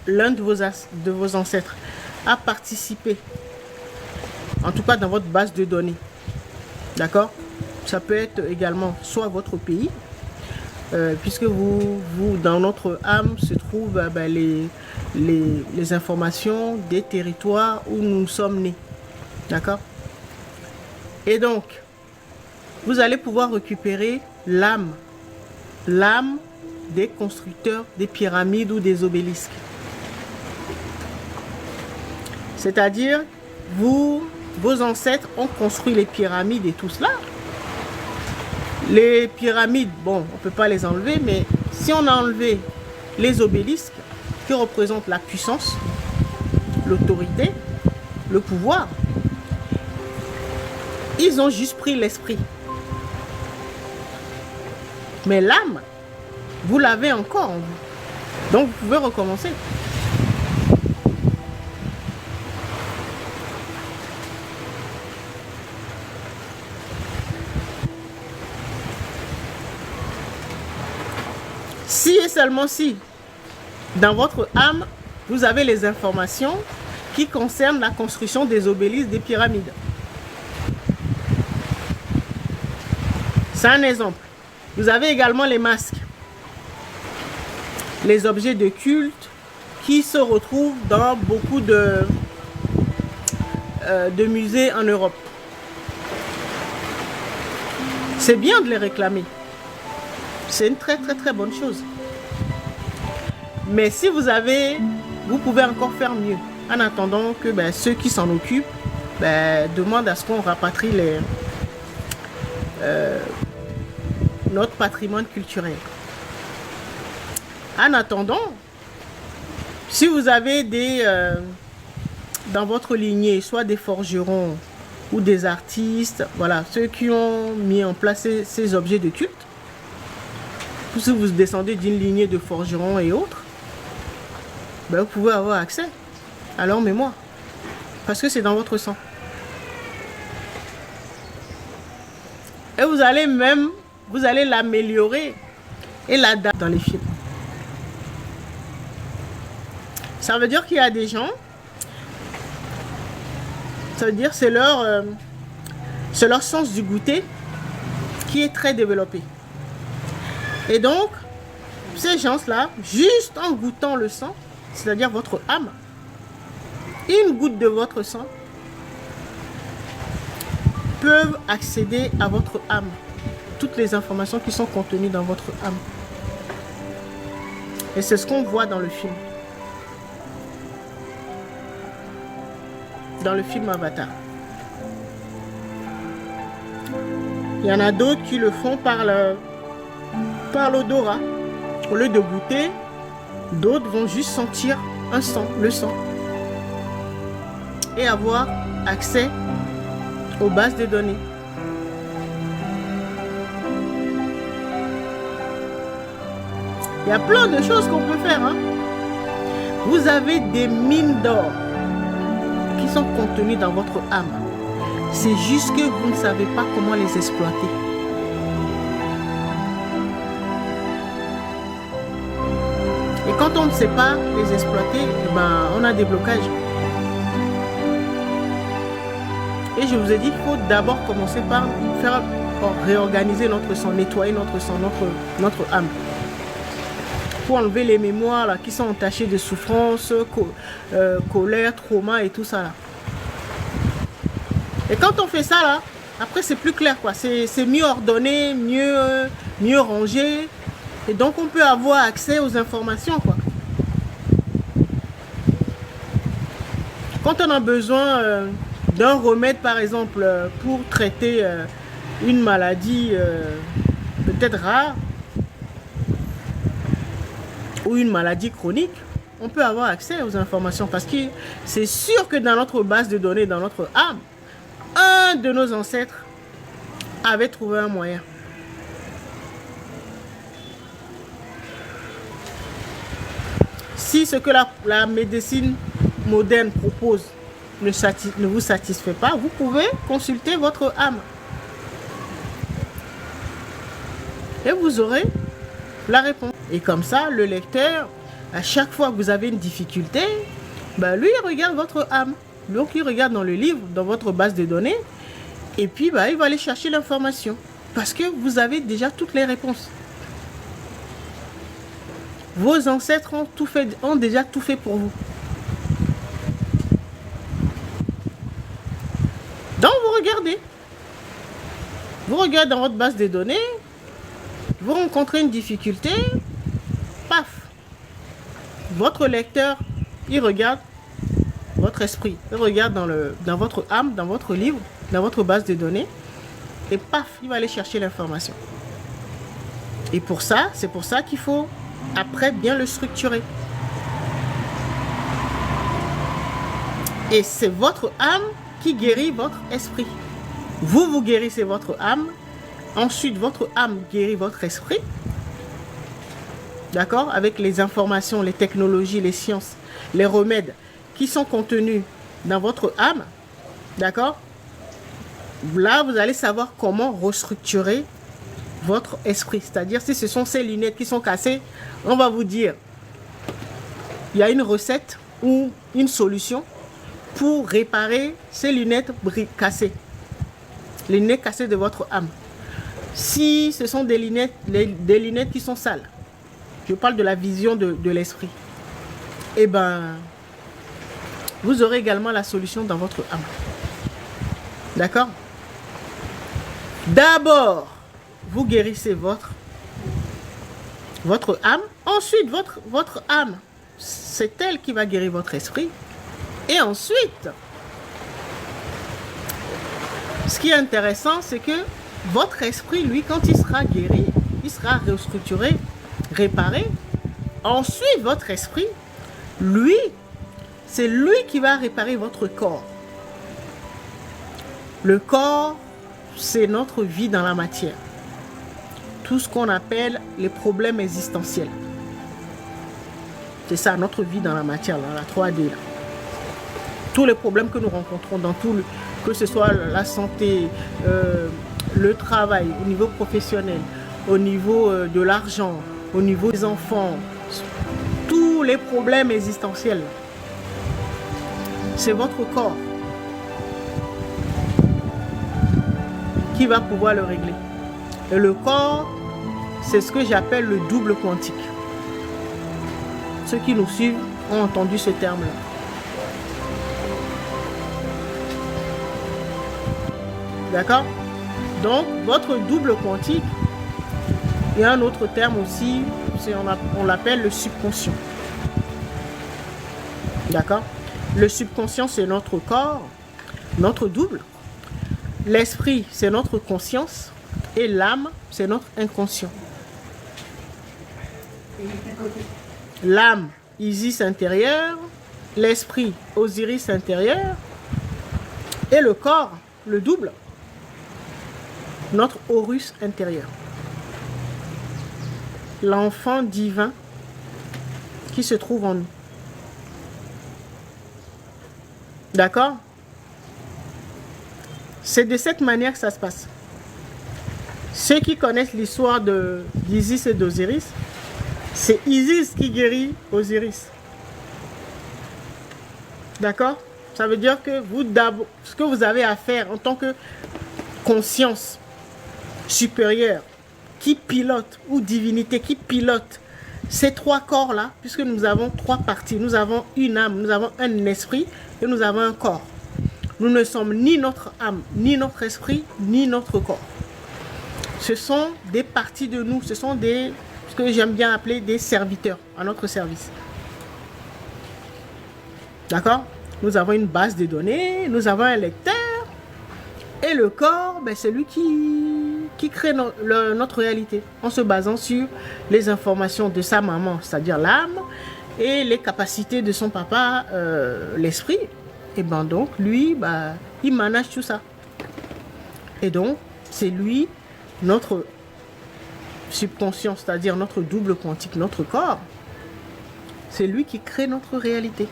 l'un de vos ancêtres a participé, en tout cas dans votre base de données, d'accord? Ça peut être également soit votre pays, puisque dans notre âme se trouvent les informations des territoires où nous sommes nés, d'accord? Et donc, vous allez pouvoir récupérer l'âme des constructeurs des pyramides ou des obélisques. C'est-à-dire, vos ancêtres ont construit les pyramides et tout cela. Les pyramides, bon, on ne peut pas les enlever, mais si on a enlevé les obélisques qui représentent la puissance, l'autorité, le pouvoir, ils ont juste pris l'esprit. Mais l'âme, vous l'avez encore en vous. Donc, vous pouvez recommencer. Si et seulement si, dans votre âme, vous avez les informations qui concernent la construction des obélisques, des pyramides. C'est un exemple. Vous avez également les masques, les objets de culte qui se retrouvent dans beaucoup de musées en Europe. C'est bien de les réclamer. C'est une très bonne chose. Mais si vous pouvez encore faire mieux. En attendant que ceux qui s'en occupent demandent à ce qu'on rapatrie notre patrimoine culturel. En attendant, si vous avez dans votre lignée, soit des forgerons ou des artistes, voilà, ceux qui ont mis en place ces objets de culte, si vous descendez d'une lignée de forgerons et autres, vous pouvez avoir accès à leur mémoire. Parce que c'est dans votre sang. Et vous allez l'améliorer et l'adapter dans les films. Ça veut dire qu'il y a des gens, ça veut dire c'est leur sens du goûter qui est très développé. Et donc, ces gens-là, juste en goûtant le sang, c'est-à-dire votre âme, une goutte de votre sang, peuvent accéder à votre âme. Toutes les informations qui sont contenues dans votre âme. Et c'est ce qu'on voit dans le film. Dans le film Avatar. Il y en a d'autres qui le font par l'odorat. Au lieu de goûter, d'autres vont juste sentir le sang. Et avoir accès aux bases de données. Il y a plein de choses qu'on peut faire. Vous avez des mines d'or qui sont contenues dans votre âme. C'est juste que vous ne savez pas comment les exploiter. Et quand on ne sait pas les exploiter, on a des blocages. Et je vous ai dit qu'il faut d'abord commencer par réorganiser notre sang, nettoyer notre sang, notre âme. Pour enlever les mémoires là, qui sont entachées de souffrance, colère, trauma et tout ça là. Et quand on fait ça là, après c'est plus clair quoi. C'est mieux ordonné, mieux rangé. Et donc on peut avoir accès aux informations quoi. Quand on a besoin d'un remède par exemple pour traiter une maladie peut-être rare ou une maladie chronique, on peut avoir accès aux informations parce que c'est sûr que dans notre base de données, dans notre âme, un de nos ancêtres avait trouvé un moyen. Si ce que la médecine moderne propose ne vous satisfait pas, vous pouvez consulter votre âme. Et vous aurez la réponse. Et comme ça, le lecteur à chaque fois que vous avez une difficulté, bah, lui, il regarde votre âme. Donc, il regarde dans le livre, dans votre base de données, et puis bah, il va aller chercher l'information. Parce que vous avez déjà toutes les réponses. Vos ancêtres ont déjà tout fait pour vous. Donc, vous regardez. Vous regardez dans votre base de données, vous rencontrez une difficulté, paf. Votre lecteur, il regarde votre esprit. Il regarde dans votre âme, dans votre livre, dans votre base de données, et paf, il va aller chercher l'information. Et pour ça, c'est pour ça qu'il faut après bien le structurer. Et c'est votre âme qui guérit votre esprit. Vous guérissez votre âme. Ensuite, votre âme guérit votre esprit. D'accord? Avec les informations, les technologies, les sciences, les remèdes qui sont contenus dans votre âme. D'accord? Là, vous allez savoir comment restructurer votre esprit. C'est-à-dire, si ce sont ces lunettes qui sont cassées, on va vous dire, il y a une recette ou une solution pour réparer ces lunettes cassées. Les lunettes cassées de votre âme. Si ce sont des lunettes qui sont sales, je parle de la vision de l'esprit, eh ben, vous aurez également la solution dans votre âme. D'accord? D'abord, vous guérissez votre âme. Ensuite, votre âme, c'est elle qui va guérir votre esprit. Et ensuite, ce qui est intéressant, c'est que votre esprit, lui, quand il sera guéri, il sera restructuré, réparé. Ensuite, votre esprit, lui, c'est lui qui va réparer votre corps. Le corps, c'est notre vie dans la matière. Tout ce qu'on appelle les problèmes existentiels. C'est ça, notre vie dans la matière, dans la 3D. Là. Tous les problèmes que nous rencontrons dans que ce soit la santé, le travail, au niveau professionnel, au niveau de l'argent, au niveau des enfants, tous les problèmes existentiels, c'est votre corps qui va pouvoir le régler. Et le corps, c'est ce que j'appelle le double quantique. Ceux qui nous suivent ont entendu ce terme-là. D'accord? Donc, votre double quantique, il y a un autre terme aussi, on l'appelle le subconscient. D'accord? Le subconscient, c'est notre corps, notre double. L'esprit, c'est notre conscience. Et l'âme, c'est notre inconscient. L'âme, Isis intérieur. L'esprit, Osiris intérieur. Et le corps, le double, notre Horus intérieur. L'enfant divin qui se trouve en nous. D'accord? C'est de cette manière que ça se passe. Ceux qui connaissent l'histoire d'Isis et d'Osiris, c'est Isis qui guérit Osiris. D'accord? Ça veut dire que ce que vous avez à faire en tant que conscience supérieure qui pilote, ou divinité qui pilote ces trois corps-là, puisque nous avons trois parties. Nous avons une âme, nous avons un esprit et nous avons un corps. Nous ne sommes ni notre âme, ni notre esprit, ni notre corps. Ce sont des parties de nous, ce sont ce que j'aime bien appeler des serviteurs à notre service. D'accord? Nous avons une base de données, nous avons un lecteur, et le corps, ben, c'est lui qui crée notre réalité, en se basant sur les informations de sa maman, c'est-à-dire l'âme, et les capacités de son papa, l'esprit. Et ben donc, lui, ben, il manage tout ça. Et donc, c'est lui, notre subconscient, c'est-à-dire notre double quantique, notre corps, c'est lui qui crée notre réalité.